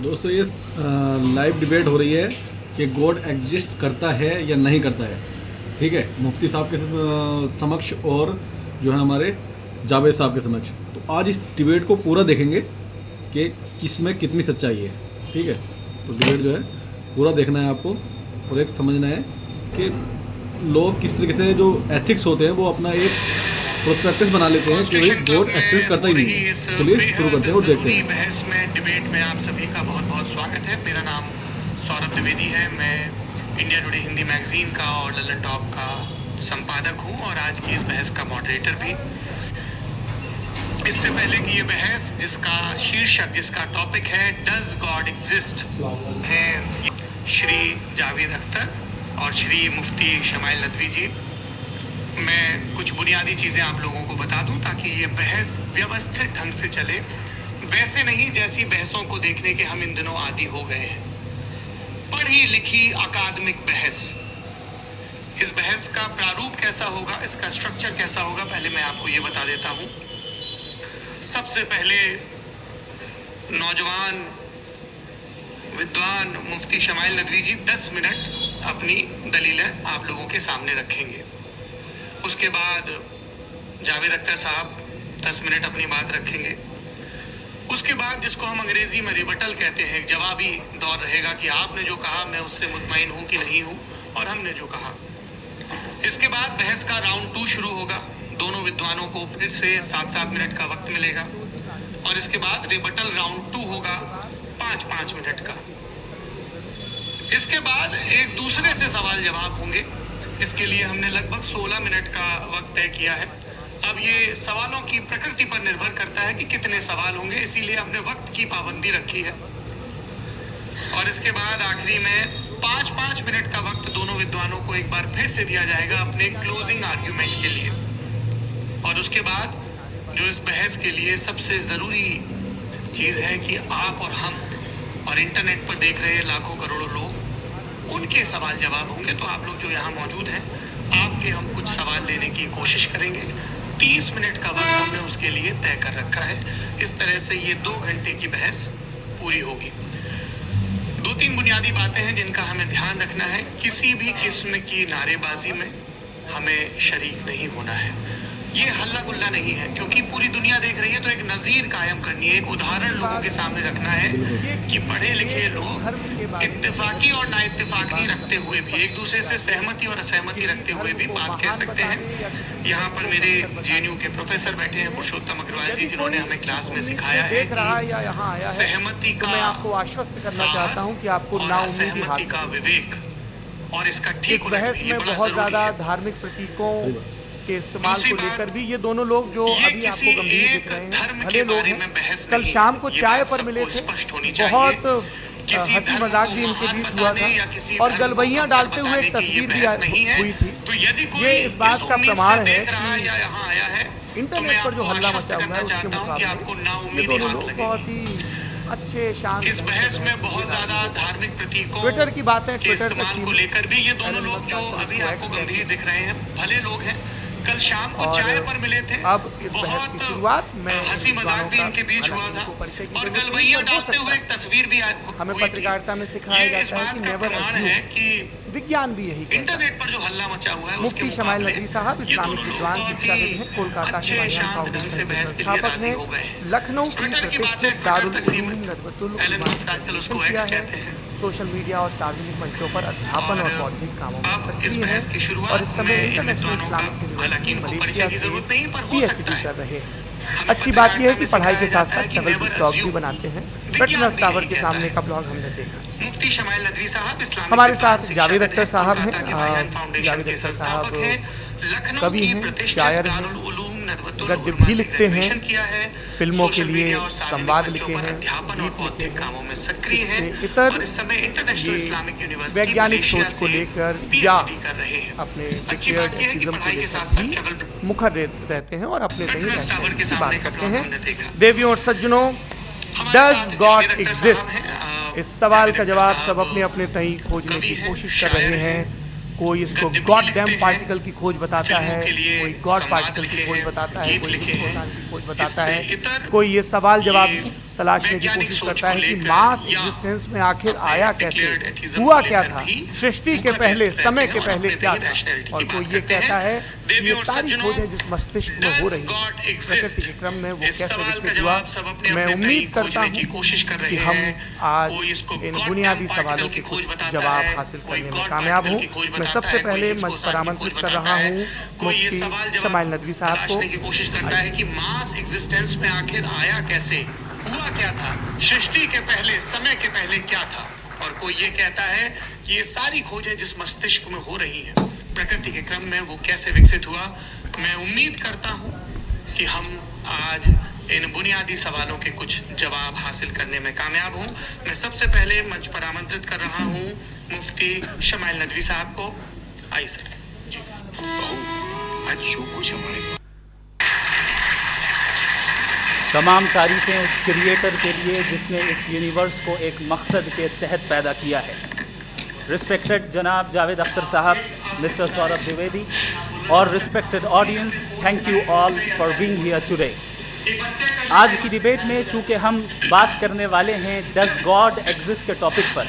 दोस्तों ये live debate हो रही है कि गॉड एग्जिस्ट करता है या नहीं करता है। ठीक है, मुफ्ती साहब के समक्ष और जो है हमारे जावेद साहब के समक्ष। तो आज इस डिबेट को पूरा देखेंगे कि किस में कितनी सच्चाई है। ठीक है, तो डिबेट जो है पूरा देखना है आपको और एक समझना है कि लोग किस तरीके से जो एथिक्स होते हैं वो अपना एक प्रोस्पेक्टिस बना लेते हैं कि भाई गॉड एग्जिस्ट करता ही नहीं है। चलिए शुरू करते हैं और देखते हैं। बहस में डिबेट में आप सभी का बहुत बहुत स्वागत है। मेरा नाम सौरभ द्विवेदी है। मैं इंडिया टुडे हिंदी मैगजीन का और ललन टॉप का संपादक हूं और आज की इस बहस का मॉडरेटर भी। इससे पहले कि ये बहस जिसका शीर्षक जिसका टॉपिक है डज गॉड एग्जिस्ट है श्री जावेद अख्तर और श्री मुफ्ती शमाइल नदवी जी, मैं कुछ बुनियादी चीज़ें आप लोगों को बता दूं ताकि ये बहस व्यवस्थित ढंग से चले, वैसे नहीं जैसी बहसों को देखने के हम इन दिनों आदी हो गए हैं। पढ़ी लिखी अकादमिक बहस। इस बहस का प्रारूप कैसा होगा, इसका स्ट्रक्चर कैसा होगा, पहले मैं आपको ये बता देता हूं। सबसे पहले नौजवान विद्वान मुफ्ती शमाइल नदवी जी 10 मिनट अपनी दलीलें आप लोगों के सामने रखेंगे। उसके बाद जावेद अख्तर साहब 10 मिनट अपनी बात रखेंगे। उसके बाद जिसको हम अंग्रेजी में रिबटल कहते हैं, जवाबी दौर रहेगा कि आपने जो कहा मैं उससे मुतमईन हूं कि नहीं हूं और हमने जो कहा। इसके बाद बहस का राउंड 2 शुरू होगा। दोनों विद्वानों को फिर से 7-7 मिनट का वक्त मिलेगा और इसके बाद रिबटल राउंड 2 होगा 5-5 मिनट का। इसके बाद एक दूसरे से सवाल जवाब होंगे। इसके लिए हमने लगभग 16 मिनट का वक्त तय किया है। अब ये सवालों की प्रकृति पर निर्भर करता है कि कितने सवाल होंगे, इसीलिए हमने वक्त की पाबंदी रखी है। और इसके बाद आखिरी में 5-5 मिनट का वक्त दोनों विद्वानों को एक बार फिर से दिया जाएगा अपने क्लोजिंग आर्ग्यूमेंट के लिए। और उसके बाद जो इस बहस के लिए सबसे ज़रूरी चीज़ है कि आप और हम और इंटरनेट पर देख रहे लाखों करोड़ों लोग, उनके सवाल जवाब होंगे। तो आप लोग जो यहाँ मौजूद हैं, आपके हम कुछ सवाल लेने की कोशिश करेंगे। 30 मिनट का वक्त हमने उसके लिए तय कर रखा है। इस तरह से ये 2 घंटे की बहस पूरी होगी। 2-3 बुनियादी बातें हैं जिनका हमें ध्यान रखना है। किसी भी किस्म की नारेबाजी में हमें शरीक नहीं होना है। ये हल्ला गुल्ला नहीं है, क्योंकि पूरी दुनिया देख रही है। तो एक नज़ीर कायम करनी है, एक उदाहरण लोगों के सामने रखना है कि पढ़े लिखे लोग इत्तेफाकी और ना इत्तेफाकी रखते हुए भी, एक दूसरे से सहमति और असहमति रखते हुए भी बात कह सकते हैं। यहाँ पर मेरे JNU के प्रोफेसर बैठे हैं, पुरुषोत्तम अग्रवाल जी, जिन्होंने हमें क्लास में सिखाया है कि सहमति का आपको आश्वस्त करना चाहता हूँ कि आपको सहमति का विवेक और इसका ठीक बहस में बहुत ज्यादा धार्मिक प्रतीकों के इस्तेमाल को लेकर भी ये दोनों लोग जो अभी आपको गंभीर दिख रहे हैं, भले लोग हैं, कल शाम को चाय पर मिले थे, बहुत हंसी मजाक भी इनके बीच हुआ था और गलबैयां डालते हुए एक तस्वीर भी हुई थी। ये इस बात का प्रमाण है कि इंटरनेट पर जो हल्ला मचा हुआ है उसके मुकाबले ये दोनों लोग बहुत ही अच्छे शांत। इस बहस में बहुत ज्यादा धार्मिक प्रतीकों ट्विटर की बातें, ट्विटर को लेकर भी ये दोनों लोग जो अभी आपको गंभीर दिख रहे हैं, भले लोग हैं, कल शाम को चाय पर मिले थे। अब इस बहस की शुरुआत में हंसी मजाक भी इनके बीच हुआ था और गलबैयां डालते हुए एक तस्वीर भी हमें पत्रकारिता में सिखाया जाता है कि नेवर अज्यूम, विज्ञान भी यही इंटरनेट पर जो हल्ला मचा हुआ है। मुफ्ती शमाइल नदवी साहब इस्लामिक विद्वान शिक्षाविद हैं, कोलकाता के मारियाम फाउंडेशन के संस्थापक हैं, लखनऊ की प्रतिष्ठित दारुल उलूम नदवतुल उलमा किया है, सोशल मीडिया और सार्वजनिक मंचों पर अध्यापन और बौद्धिक कामों में सक्रिय है और इस समय इंटरनेशनल इस्लामिक यूनिवर्सिटी मलेशिया से PhD कर रहे हैं। अच्छी बात यह है कि पढ़ाई के साथ साथ ट्रैवल ब्लॉग भी बनाते हैं। पेट्रोनस टावर के सामने का ब्लॉग हमने देखा। मुफ्ती शमाइल नदवी साहब हमारे साथ जावेद अख्तर साहब हैं। जावेद अख्तर साहब कवि हैं, शायर हैं, गद्य भी लिखते हैं, फिल्मों के लिए संवाद लिखे हैं, गीत लिखे हैं। इतर वैज्ञानिक सोच को लेकर या अपने चीजों को लेकर भी मुखर रहते हैं और अपने सही रहने की बात करते हैं। देवियों और सज्जनों, डज गॉड एग्जिस्ट, इस सवाल का जवाब सब अपने अपने तय खोजने की कोशिश कर रहे हैं। कोई इसको गॉड डैम पार्टिकल की खोज बताता है, कोई गॉड पार्टिकल की खोज बताता है, कोई की खोज बताता है, कोई ये सवाल जवाब तलाशने की कोशिश करता है कि मास एग्जिस्टेंस में आखिर आया कैसे, हुआ क्या था, सृष्टि के पहले, समय के पहले क्या था। और कोई ये कहता है कि ये सारी खोजें जिस मस्तिष्क में हो रही है प्रकृति के क्रम में, वो कैसे विकसित हुआ। मैं उम्मीद करता हूँ कि हम आज इन बुनियादी सवालों के कुछ जवाब हासिल करने में कामयाब हूँ। मैं सबसे पहले मंच पर आमंत्रित कर रहा हूँ मुफ्ती शमाइल नदवी साहब को। की कोशिश करता है कि मास एग्जिस्टेंस में आखिर आया कैसे, हुआ क्या था, सृष्टि के पहले, समय के पहले क्या था। और कोई ये कहता है कि ये सारी खोजें जिस मस्तिष्क में हो रही हैं प्रकृति के क्रम में, वो कैसे विकसित हुआ। मैं उम्मीद करता हूँ कि हम आज इन बुनियादी सवालों के कुछ जवाब हासिल करने में कामयाब हूँ। मैं सबसे पहले मंच पर आमंत्रित कर रहा हूँ मुफ्ती शमाइल नदवी साहब को। आइए सर जी। आज जो कुछ हमारे तमाम तारीफ़ें उस क्रिएटर के लिए जिसने इस यूनिवर्स को एक मकसद के तहत पैदा किया है। रिस्पेक्टेड जनाब जावेद अख्तर साहब, मिस्टर सौरभ द्विवेदी और respected audience, thank you all for being here today. आज की डिबेट में चूँकि हम बात करने वाले हैं डज गॉड एग्जिस्ट के टॉपिक पर,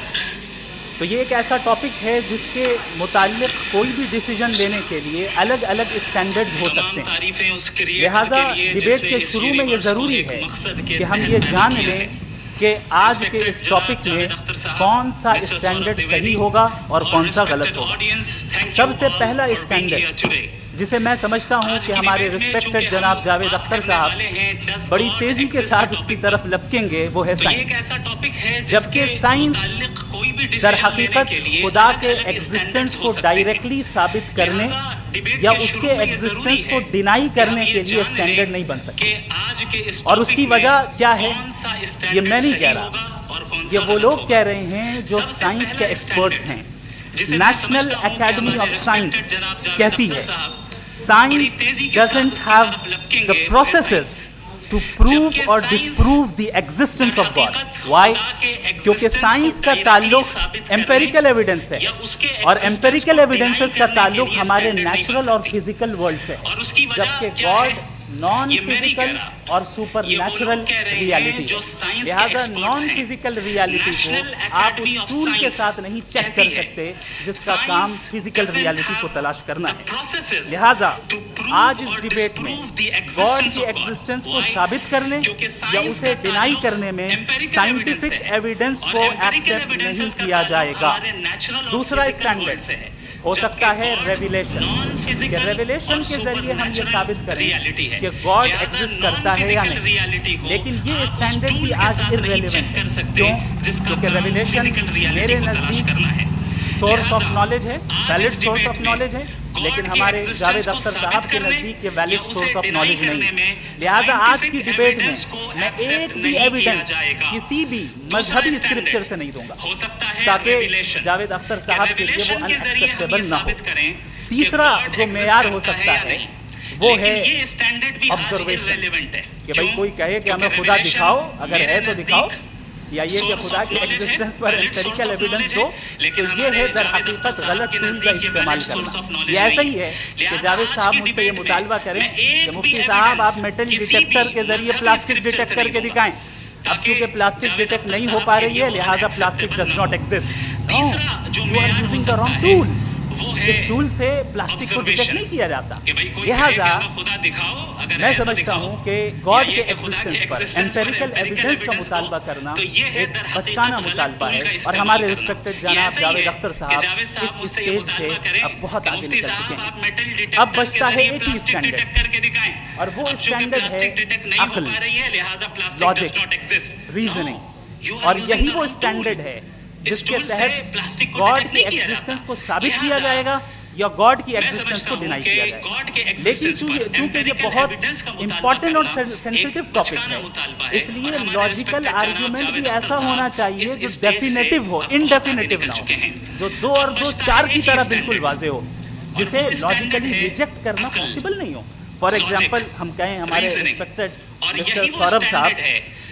तो ये एक ऐसा टॉपिक है जिसके मुताल्लिक़ कोई भी डिसीजन लेने के लिए अलग अलग स्टैंडर्ड्स हो सकते हैं। लिहाजा डिबेट के शुरू में ये ज़रूरी है कि हम ये जान लें कि आज के इस टॉपिक में कौन सा स्टैंडर्ड सही होगा और कौन सा गलत होगा। सबसे पहला स्टैंडर्ड जिसे मैं समझता हूं कि हमारे रिस्पेक्टेड जनाब जावेद अख्तर साहब बड़ी तेज़ी के साथ उसकी तरफ लपकेंगे, वो है साइंस। जबकि साइंस दर हकीकत खुदा के एग्जिस्टेंस को डायरेक्टली साबित करने या उसके एग्जिस्टेंस को डिनाई करने के लिए स्टैंडर्ड नहीं बन सकती। और उसकी वजह क्या है ये मैं नहीं कह रहा, ये वो लोग कह रहे हैं जो साइंस के एक्सपर्ट्स हैं। नेशनल एकेडमी ऑफ साइंस कहती है science doesn't have the processes to prove और disprove the existence of God. Why? क्योंकि साइंस का ताल्लुक एम्पेरिकल एविडेंस है और एम्पेरिकल एविडेंसेस का ताल्लुक हमारे नेचुरल और फिजिकल वर्ल्ड से है, जबकि गॉड नॉन फिजिकल और सुपर नेचुरल रियलिटी। लिहाजा नॉन फिजिकल रियलिटी को आप उस टूल के साथ नहीं चेक कर सकते जिसका काम फिजिकल रियलिटी को तलाश करना है। लिहाजा आज इस डिबेट में गॉड की एग्जिस्टेंस को साबित करने या उसे डिनाई करने में साइंटिफिक एविडेंस को एक्सेप्ट नहीं किया जाएगा। दूसरा स्टैंडर्ड हो सकता है रेविलेशन, कि रेविलेशन के जरिए हम ये साबित करें कि गॉड एग्जिस्ट करता है या नहीं। लेकिन ये स्टैंडर्ड भी आज इररेलेवेंट है। क्यों? क्योंकि रेविलेशन मेरे नज़दीक सोर्स ऑफ नॉलेज है, वैलिड सोर्स ऑफ नॉलेज है, लेकिन हमारे जावेद अख्तर साहब के नज़दीक ये वैलिड सोर्स ऑफ नॉलेज नहीं है। लिहाजा आज की डिबेट में मैं एक भी एविडेंस किसी भी मजहबी स्क्रिप्चर से नहीं दूंगा ताकि जावेद अख्तर साहब के लिए वो अनएक्सेप्टेबल ना हो। तीसरा जो मेयार हो सकता है वो है ऑब्जर्वेशन, कि भाई कोई कहे कि हमें खुदा दिखाओ, अगर है तो दिखाओ, या ये कि खुदा के एग्जिस्टेंस पर एम्पेरिकल एविडेंस दो, तो ये है दर हकीकत गलत टूल का इस्तेमाल करना। ये ऐसा ही है कि जावेद साहब मुझसे ये मुतालबा करें कि मुफ्ती साहब आप मेटल डिटेक्टर के जरिए प्लास्टिक डिटेक्ट करके दिखाएं। अब चूंकि प्लास्टिक डिटेक्ट नहीं हो पा रही है, लिहाजा plastic does not exist. No, you are using the wrong tool. इस टूल से प्लास्टिक को डिटेक्ट नहीं किया जाता। लिहाजा मैं समझता हूँ कि गॉड के एग्जिस्टेंस पर एम्पेरिकल एविडेंस का मुतालबा करना एक बचकाना मुतालबा है, और हमारे रिस्पेक्टेड जनाब जावेद अख्तर साहब इस स्टेज से अब बहुत आगे निकल चुके हैं। अब बचता है एक ही स्टैंडर्ड, और वो स्टैंडर्ड है अक्ल, लॉजिक, रीजनिंग। और यही वो स्टैंडर्ड है जिसके तहत गॉड की एग्जिस्टेंस को साबित किया जाएगा या गॉड की एग्जिस्टेंस को डिनाई किया जाएगा। लेकिन चूंकि ये बहुत इंपॉर्टेंट और सेंसिटिव टॉपिक है, इसलिए लॉजिकल आर्ग्यूमेंट भी ऐसा होना चाहिए जो डेफिनेटिव हो, इनडेफिनेटिव ना हो, जो 2 और 2 4 की तरह बिल्कुल वाजे हो, जिसे लॉजिकली रिजेक्ट करना पॉसिबल नहीं हो। फॉर एग्जाम्पल हम कहें हमारे रिस्पेक्टेड मिस्टर सौरभ साहब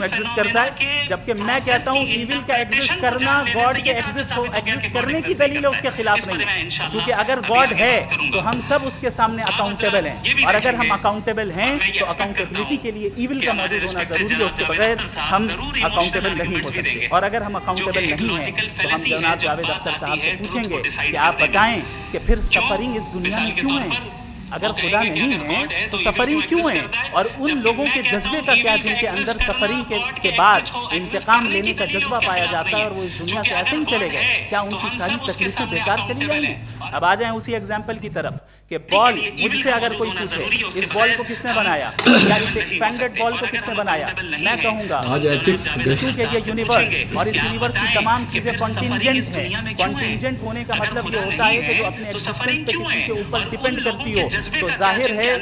क्यों एग्जिस्ट करता है, जबकि मैं कहता हूँ ईविल का एग्जिस्ट करना गॉड के एग्जिस्ट करने की दलील है उसके खिलाफ नहीं है। क्योंकि अगर गॉड है तो हम सब उसके सामने अकाउंटेबल हैं, और अगर हम अकाउंटेबल हैं तो अकाउंटेबिलिटी के लिए ईविल का मौजूद होना जरूरी है, उसके बगैर हम अकाउंटेबल नहीं हो सकते। और अगर हम अकाउंटेबल नहीं हैं तो हम जनाब जावेद अख्तर साहब से पूछेंगे कि आप बताएं कि फिर सफरिंग इस दुनिया में क्यों है? अगर खुदा नहीं है तो सफरिंग क्यों है? और उन लोगों के जज्बे का क्या जिनके अंदर सफरिंग के बाद इंतकाम लेने का जज्बा पाया जाता है और वो इस दुनिया से ऐसे ही चले गए? क्या उनकी सारी तकलीफें बेकार चली जाएंगी? अब आ जाएं उसी एग्जाम्पल की तरफ कि बॉल मुझसे अगर कोई पूछे इस बॉल को किसने बनाया या इस एक्सपैंडेड बॉल को किसने बनाया, मैं कहूंगा क्योंकि ये यूनिवर्स और इस यूनिवर्स की तमाम चीजें कॉन्टिंजेंट है। कॉन्टिंजेंट होने का मतलब ये होता है कि जो अपने एग्जिस्टेंस पे किसी के ऊपर डिपेंड करती हो, तो जाहिर है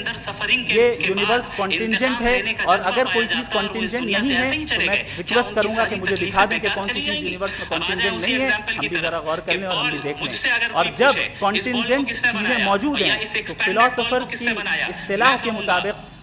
ये यूनिवर्स कॉन्टिंजेंट है। और अगर कोई चीज कॉन्टिंजेंट नहीं है तो मैं रिक्वेस्ट करूंगा कि मुझे दिखा दें कि कौन सी चीज यूनिवर्स में कॉन्टिंजेंट नहीं है, हम भी जरा गौर कर लें और हम भी देख लें। और जब कॉन्टिंजेंट चीजें मौजूद हैं तो फिलोसोफर्स की इस्तिलाह के मुताबिक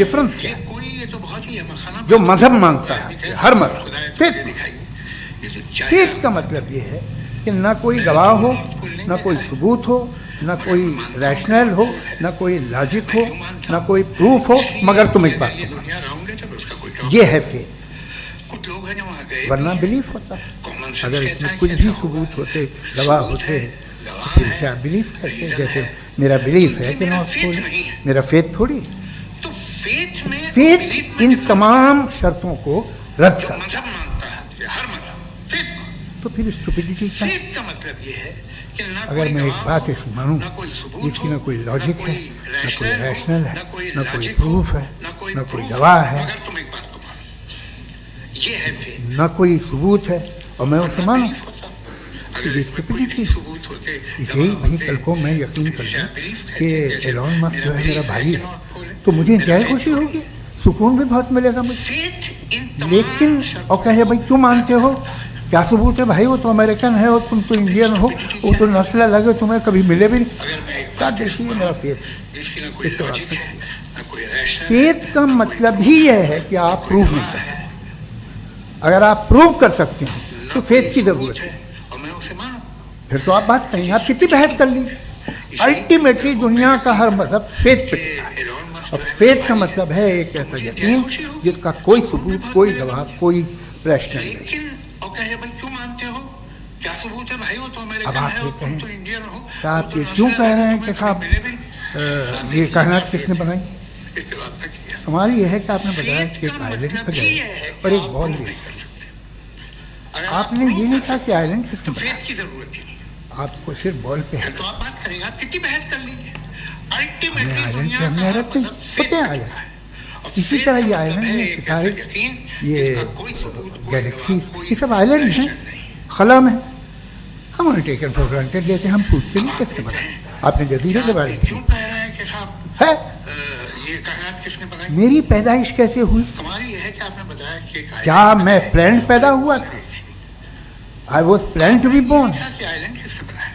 डिफरेंस क्या है? कोई ये तो बहुत ही है मखाना जो मजहब मांगता है, हर मजहब फेथ, दिखाई ये तो चाय फेथ का मतलब ये है कि ना कोई गवाह हो, ना कोई सबूत हो, ना कोई रैशनल हो, ना कोई लॉजिक हो, ना कोई प्रूफ हो, मगर तुम एक बात ये सुनो, दुनिया रहूंगे तब उसका कोई ये है फेथ। वरना बिलीफ होता। कॉमन सेंस अगर कहता इसमें है कुछ कि भी ऐसा सबूत होगा। होते, गवाह होते तो फिर क्या बिलीफ करते? जैसे मेरा बिलीफ है कि नॉर्थ पोल, मेरा फेथ थोड़ी। तो फेथ में फेथ इन तमाम शर्तों को रद्द कर, मजहब मानता है, हर मजहब फेथ। तो फिर स्टुपिडिटी क्या? फेथ का मतलब ये है कि ना अगर कोई मैं एक गवाह बात हो, ऐसी मानूं ना कोई सबूत जिसकी हो, ना कोई लॉजिक है, ना कोई रैशनल है, ना कोई ना कोई लॉजिक प्रूफ हो, है, ना कोई ना कोई प्रूफ गवाह है, मगर तुम एक बात को मानो, ये है फेथ। ना कोई सबूत है और मैं उसे मानूं, बिलीफ होता। तो अगर ये इसमें कोई भी स्टुपिडिटी। सबूत होते, इसे ही गवाह वहीं होते, कल को मैं यकीन कर लूं कि एलॉन मस्क जो है मेरा भाई कि है, नॉर्थ पोल है, तो मुझे मेरा इंतहाई फेथ खुशी थोड़ी होगी, सुकून भी बहुत मिलेगा मुझे। फेथ इन तमाम लेकिन शर्तों और कहे भाई क्यों मानते हो, क्या सबूत है भाई, वो तो अमेरिकन है और तुम तो इंडियन हो, वो तो नस्ल अलग है, तुम्हें कभी मिले भी नहीं। अगर मैं एक क्या देखिए मेरा फेथ, जिसकी ना कोई इस तरह लॉजिक से। है, ना कोई रैशनल, फेथ का मतलब ही यह है कि आप प्रूव नहीं कर सकते। अगर आप प्रूव कर सकते हैं तो फेथ की जरूरत है, और मैं उसे मानूं। फिर तो आप बात करेंगे, आप कितनी बहस कर ली। अल्टीमेटली दुनिया का हर मजहब फेथ पे टिका है, एलॉन मस्क और जो है, फेथ का मतलब है एक ऐसा यकीन जिसका कोई सबूत, कोई गवाह, कोई प्रश्न नहीं। लेकिन और कहे भाई क्यों मानते हो, क्या सबूत है भाई, वो तो अब अमेरिकन आप है ये और तुम कहें, तो इंडियन हो। क्या आप वो तो ये क्यों नस्ल कह रहे है, हैं कि तुम्हें साहब कभी मिले भी नहीं। ये कायनात किसने बनाई? इसके बाद तक किया। कमाल ये है कि आपने बताया फेथ कि एक का आइलैंड मतलब पर ही गए ये है कि और एक आप बॉल प्रूव दी। नहीं कर सकते। अगर आपने आप ये प्रूव नहीं कर कहा कि आइलैंड सकते, किसने तो बनाया, फेथ की जरूरत ही नहीं। आपको सिर्फ बॉल पे है। तो आप बात करेंगे, आप कितनी बहस कर लीजिए। हमने अल्टीमेटली आइलैंड दुनिया पे हमने का रखते हैं, मतलब होते हैं फेथ आइलैंड। है। और इसी फेथ तरह का ये मतलब आइलैंड है है, एक सितारे, ऐसा यकीन ये जिसका कोई सबूत, कोई गैलेक्सी, गवाह, कोई ये सब आइलैंड हैं, रैशनल नहीं। खला में। हम उन्हें टेकन फॉर ग्रांटेड लेते हैं, हम पूछते नहीं कैसे बना। आपने जजीरे के बारे में क्यों कह रहे हैं कि साहब है, ये कायनात किसने बनाई? मेरी पैदाइश कैसे हुई? कमाल ये है कि आपने बताया कि एक क्या मैं प्लान पैदा हुआ था? I was plan to be born, कि आइलैंड किसने बनाया?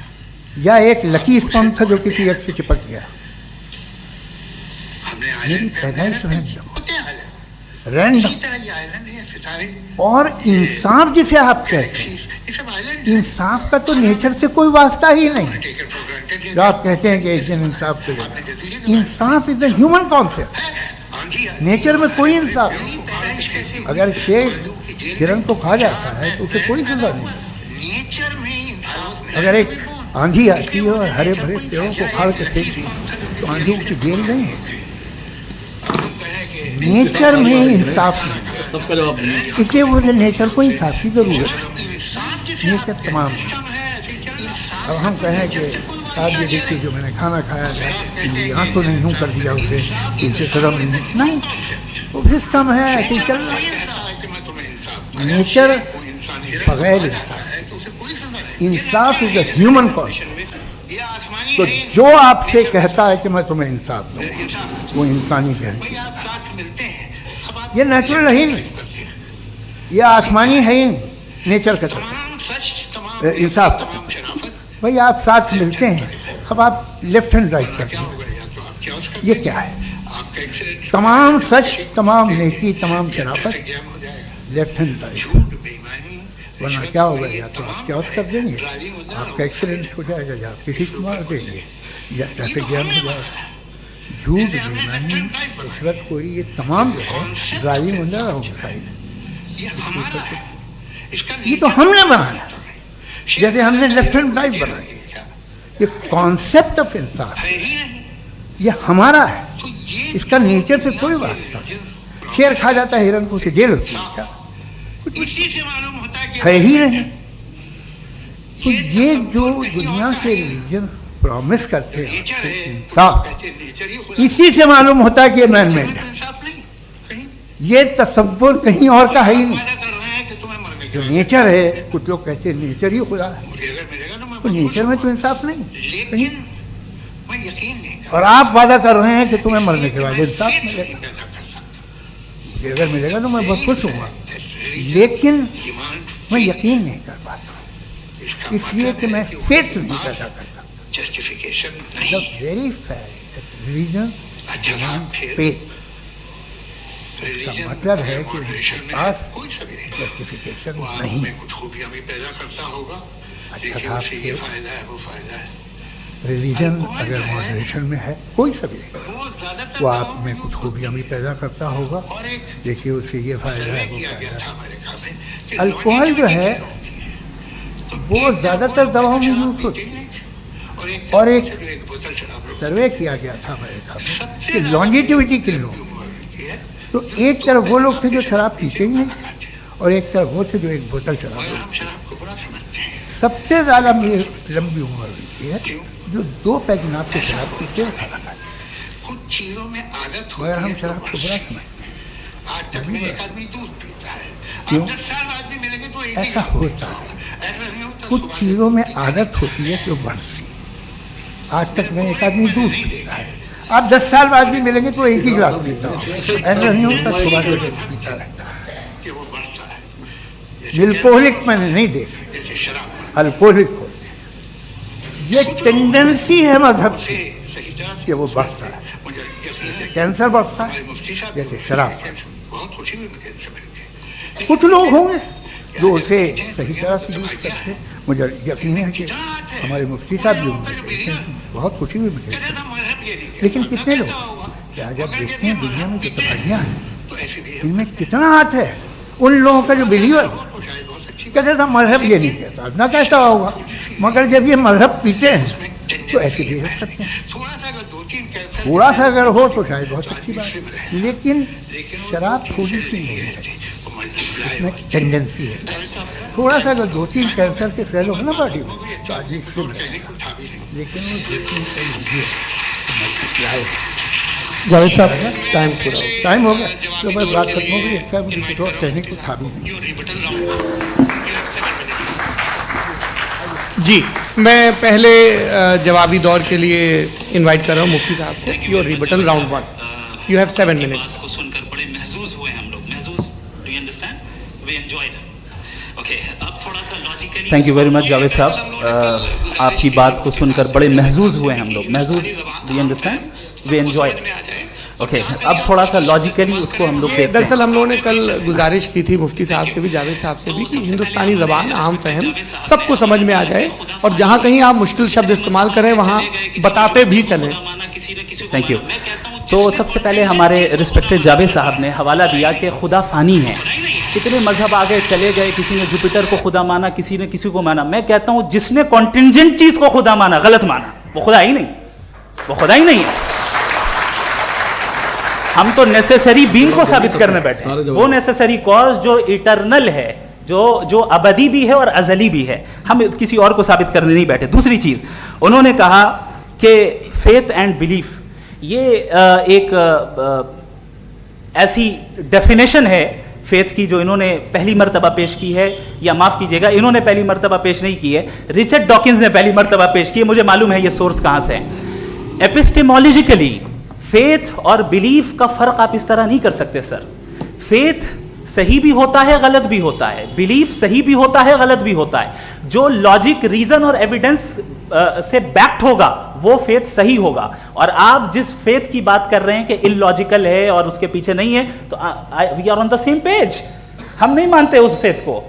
या एक लकी स्पॉन था जो किसी एक से चिपक गया? हमने मेरी आइलैंड पे पैदाइश हमने रैंडम, होते हैं आइलैंड। रैंडम। इसी तरह ये आइलैंड है, सितारे, और इंसाफ जिसे आप कहते हैं, गैलेक्सीज, ये सब आइलैंड इंसाफ का तो नेचर से कोई वास्ता ही नहीं। टेकन फॉर ग्रांटेड जो आप कहते हैं कि एक दिन इंसाफ करेगा, इंसाफ इज द ह्यूमन कॉन्सेप्ट। आंधी नेचर में कोई इंसाफ नहीं। मेरी पैदाइश कैसे हुई? अगर शेर हिरन को खा जाता है तो उसे कोई सजा नहीं। नेचर में ही इंसाफ नहीं। अगर एक आंधी आती है और हरे भरे पेड़ों को फाड़ के फेंक दी तो आंधी उसकी जेल नहीं है। हम कहें कि नेचर में इंसाफ नहीं, सबका जवाब देंगे। इसलिए वो नेचर को इंसाफ की जरूरत है। इंसाफ जिसे नेचर तमाम। सिस्टम है, ऐसे ही चल रहा है। अब हम कहें कि साहब ये देखिए जो मैंने खाना खाया है, यहाँ तो नहीं यूँ कर दिया उसे, इसे शर्म नहीं, वो सिस्टम है, ऐसे ही चल रहा है। कि मैं तुम्हें इंसाफ दूं। नेचर कोई इंसान हिरन बगैर को इंसाफ, खाता है तो उसे कोई सजा नहीं। इंसाफ इज द ह्यूमन कॉन्सेप्ट। ये आसमानी तो है, जो आपसे कहता है कि मैं तुम्हें इंसाफ दूँ, इंसाफ। वो इंसानी है, भाई आप साथ मिलते हैं, अब आप ये नेचुरल है ही नहीं, ये आसमानी है ही नहीं, नेचर का तरफ। तमाम सच, तमाम इंसाफ। तमाम शराफत, भाई आप साथ मिलते हैं, अब आप लेफ्ट हैंड ड्राइव करते क्या हैं, होगा? या तो आप क्या उसका ये क्या है? आपका एक्सीडेंट, तमाम सच, तमाम नेकी, तमाम शराफत, एग्जाम हो जाएगा। Left hand drive. झूठ, बेईमानी, वरना रिश्वत, क्या होगा? ये या तो आप तमाम क्या कर देंगे, ड्राइविंग हो जाएगा। आपका एक्सीडेंट हो जाएगा, या आप किसी को मार देंगे, या ये ट्रैफिक तो जैम हमने हो जाएगा। बनाया। झूठ, बेईमानी, रिश्वत, कोई, ये तमाम जो है ड्राइविंग हो जाएगा होमसाइड। ये हमारा है। इसका ये तो नेचर हमने है। बनाया, जैसे हमने लेफ्ट हैंड ड्राइव बनाई। ये कॉन्सेप्ट ऑफ इंसाफ है ही नहीं। ये हमारा है, तो ये इसका नेचर से कोई वास्ता नहीं। शेर खा जाता है हिरन को, उसे जेल होती है क्या? इसी से मालूम होता है कि है ही नहीं। तो ये जो दुनिया के रिलीजन प्रॉमिस करते हैं नेचर आपको है, इंसाफ, कहते हैं नेचर ही खुदा। इसी से मालूम होता है कि ये मैन मेड में है। इंसाफ नहीं कहीं। ये तसव्वुर कहीं और का है ही नहीं। वादा कर रहे हैं कि तुम्हें मरने के जो बाद नेचर है, कुछ लोग कहते हैं नेचर ही खुदा है, मुझे अगर मिलेगा तो मैं तो बहुत नेचर खुश में हूँ। तो इंसाफ नहीं कहीं। लेकिन मैं यकीन नहीं करता। और आप वादा कर रहे हैं कि तुम्हें मरने के बाद इंसाफ फेथ मिलेगा। नहीं पैदा कर सकता। मुझे अगर मिलेगा तो मैं बहुत खुश हूँगा, लेकिन ईमान, मैं यकीन नहीं कर पाता, इसका इसलिए मतलब कि है मैं कि फेथ उसके नहीं बाद पैदा कर सकता। जस्टिफिकेशन द नहीं। वेरी फैक्ट रिलीजन अच्छा आप फिर फेथ रिलीजन मतलब है कि मॉडरेशन में पास कोई सभी नहीं। जस्टिफिकेशन वो आप नहीं। में कुछ खूबियां भी पैदा करता होगा, अच्छा लेकिन था उससे ये आपके- फायदा है, वो फायदा है। रिलीजन अगर मॉडरेशन में है, कोई सा भी नहीं, वो ज्यादातर वो आप में कुछ खूबियाँ भी पैदा करता होगा। और एक देखिए उससे ये फायदा है, वो किया गया फायदा था है। अमेरिका में कि अल्कोहल जो है वो ज़्यादातर दवाओं में यूज होती है। और एक बोतल शराब सर्वे किया गया था अमेरिका में सबसे कि लॉन्जिटिविटी किन लोग, तो एक तरफ वो लोग थे जो शराब पीते ही नहीं और एक तरफ वो थे जो एक बोतल शराब पीते। हम शराब को बुरा समझते हैं। सबसे ज़्यादा लंबी उम्र होती है जो 2 पैग नाप के शराब पीते हैं खाना खाते हैं। कुछ चीजों में आदत होती मगर हम है, शराब तो को बुरा बस। समझते हैं। आज तक में एक आदमी दूध पीता है, क्यों? अब 10 साल बाद भी मिलेंगे तो एक ही ऐसा गिलास होता पीता है। होगा। ऐसा नहीं होता कुछ सुबह चीज़ों में से आदत होती है जो बढ़ती है। आज तक में एक आदमी दूध पीता है, आप 10 साल बाद भी मिलेंगे तो एक ही गिलास पीता होगा। ऐसा नहीं होता, सुबह से पीता रहता है। कि वो बढ़ता है, अल्कोहलिक मैंने नहीं देखे, जैसे शराब अल्कोहलिक होते हैं। ये टेंडेंसी है मजहब की सही तरह से कि वो बढ़ता है, मुझे यकीन है कैंसर बढ़ता है, हमारे मुफ्ती साहब जैसे शराब। बहुत खुशी हुई मुझे इनसे मिलकर। कुछ लोग होंगे जो उसे सही तरह से यूज करते हैं। मुझे यकीन है कि हमारे मुफ्ती साहब भी उनमें से हैं। बहुत खुशी हुई मुझे। कहते हैं ना, मजहब ये नहीं कहता। लेकिन कितने लोग कहता होगा, क्या जब देखते हैं दुनिया में जो तबाहियाँ हैं तो ऐसे भी है। इनमें कितना हाथ है उन लोगों का जो बिलीवर तो शायद बहुत अच्छी कहते था मजहब ये नहीं कहता, ना कहता होगा, मगर जब ये मजहब पीते हैं तो ऐसे बिहेव करते हैं। थोड़ा सा अगर 2-3 कैंसर थोड़ा सा अगर हो तो शायद बहुत अच्छी बात है, लेकिन शराब थोड़ी सी नहीं है, इसमें टेंडेंसी है। थोड़ा सा अगर 2-3 कैंसर के फैल हो ना बॉडी में तो आदमी खुद है, लेकिन वो 2-3 फैल हुए तो मल्टीप्लाई जावेद साहब टाइम पूरा हो टाइम हो गया तो बस बात खत्म हो गई। अच्छा मुझे कुछ और कहने को था भी नहीं। Your rebuttal round. You have 7 minutes. जी, मैं पहले जवाबी दौर के लिए इनवाइट कर रहा हूँ मुफ्ती साहब को। Your rebuttal round 1, you have 7 minutes. को सुनकर बड़े महजूज हुए हम लोग। महजूज, do you understand? We enjoyed. Okay, अब थोड़ा सा logically thank you very much Javed साहब, आपकी बात को सुनकर बड़े महजूज हुए हम लोग। महजूज, do you understand? We enjoy. Okay, अब थोड़ा सा लॉजिकली उसको हम लोग देखते हैं। दरअसल हम लोगों ने कल गुजारिश की थी मुफ्ती साहब से भी, जावेद साहब से भी, कि हिंदुस्तानी ज़बान आम फहम सबको समझ में आ जाए और जहाँ कहीं आप मुश्किल शब्द इस्तेमाल करें वहाँ बताते भी चलें। Thank you. तो सबसे पहले हमारे रिस्पेक्टेड जावेद साहब ने हवाला दिया कि खुदा फ़ानी है। कितने मजहब आगे चले गए, किसी ने जुपिटर को खुदा माना, किसी ने किसी को माना। मैं कहता हूँ जिसने कॉन्टिंजेंट चीज़ को खुदा माना, गलत माना, वो खुदा ही नहीं, वो खुदा ही नहीं है। हम तो नेसेसरी बीइंग को साबित करने बैठे हैं, वो नेसेसरी कॉज जो इटरनल है, जो अबदी भी है और अजली भी है। हम किसी और को साबित करने नहीं बैठे। दूसरी चीज़ उन्होंने कहा कि फेथ एंड बिलीफ ये एक ऐसी डेफिनेशन है फेथ की जो इन्होंने पहली मर्तबा पेश की है, या माफ़ कीजिएगा इन्होंने पहली मर्तबा पेश नहीं की है, रिचर्ड डॉकिंस ने पहली मर्तबा पेश की है। मुझे मालूम है ये सोर्स कहाँ से है। एपिस्टेमोलॉजिकली फेथ और बिलीफ का फ़र्क आप इस तरह नहीं कर सकते सर। फेथ सही भी होता है, गलत भी होता है, बिलीफ सही भी होता है, गलत भी होता है। जो लॉजिक, रीजन और एविडेंस से बैक्ड होगा वो फेथ सही होगा। और आप जिस फेथ की बात कर रहे हैं कि इलॉजिकल है और उसके पीछे नहीं है, तो we are on the same page. हम नहीं मानते उस फेथ को,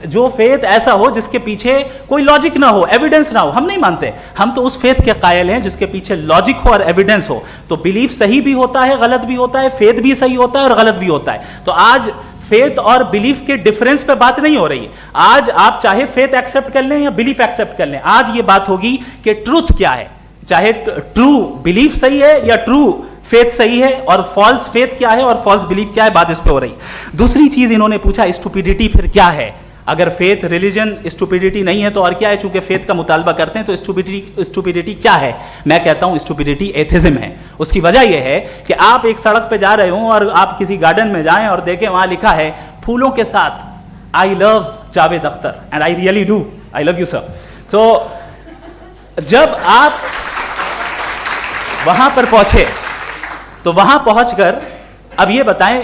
जो फेथ ऐसा हो जिसके पीछे कोई लॉजिक ना हो, एविडेंस ना हो, हम नहीं मानते। हम तो उस फेथ के कायल हैं जिसके पीछे लॉजिक हो और एविडेंस हो। तो बिलीफ सही भी होता है, गलत भी होता है, फेथ भी सही होता है और गलत भी होता है। तो आज फेथ और बिलीफ के डिफरेंस पे बात नहीं हो रही है। आज आप चाहे फेथ एक्सेप्ट कर लें या बिलीफ एक्सेप्ट कर लें, आज ये बात होगी कि ट्रूथ क्या है, चाहे ट्रू बिलीफ सही है या ट्रू फेथ सही है, और फॉल्स फेथ क्या है और फॉल्स बिलीफ क्या है, बात इस पे हो रही। दूसरी चीज इन्होंने पूछा स्टुपिडिटी फिर क्या है। अगर फेथ रिलीजन स्टुपिडिटी नहीं है तो और क्या है? चूंकि फेथ का मुतालबा करते हैं तो स्टुपिडिटी क्या है? मैं कहता हूं स्टुपिडिटी एथिज्म है। उसकी वजह यह है कि आप एक सड़क पे जा रहे हो और आप किसी गार्डन में जाएं और देखें वहां लिखा है फूलों के साथ I love Javed Akhtar, and I really do, I love you sir. So जब आप वहां पर पहुंचे तो वहां पहुंचकर अब ये बताएं,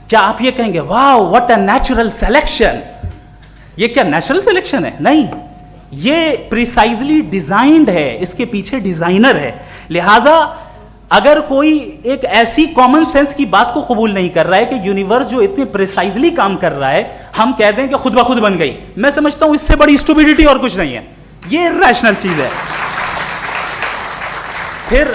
क्या आप ये कहेंगे वाह व्हाट अ नेचुरल सिलेक्शन? ये क्या नेचुरल सिलेक्शन है? नहीं, ये प्रिसाइजली डिजाइंड है, इसके पीछे डिजाइनर है। लिहाजा अगर कोई एक ऐसी कॉमन सेंस की बात को कबूल नहीं कर रहा है कि यूनिवर्स जो इतने प्रिसाइजली काम कर रहा है, हम कह दें कि खुद ब खुद बन गई, मैं समझता हूं इससे बड़ी स्टुपिडिटी और कुछ नहीं है। ये रैशनल चीज है। फिर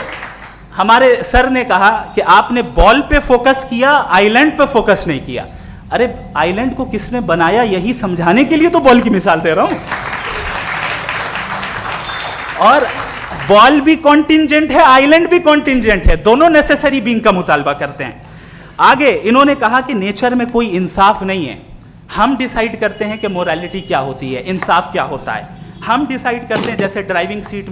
हमारे सर ने कहा कि आपने बॉल पे फोकस किया, आइलैंड पे फोकस नहीं किया। अरे आइलैंड को किसने बनाया यही समझाने के लिए तो बॉल की मिसाल दे रहा हूं। और बॉल भी कॉन्टिंजेंट है, आइलैंड भी कॉन्टिंजेंट है, दोनों नेसेसरी बीइंग का मुतालबा करते हैं। आगे इन्होंने कहा कि नेचर में कोई इंसाफ नहीं है, हम डिसाइड करते हैं कि मोरालिटी क्या होती है, इंसाफ क्या होता है। हम डिसाइड करते हैं, जैसे ड्राइविंग सीट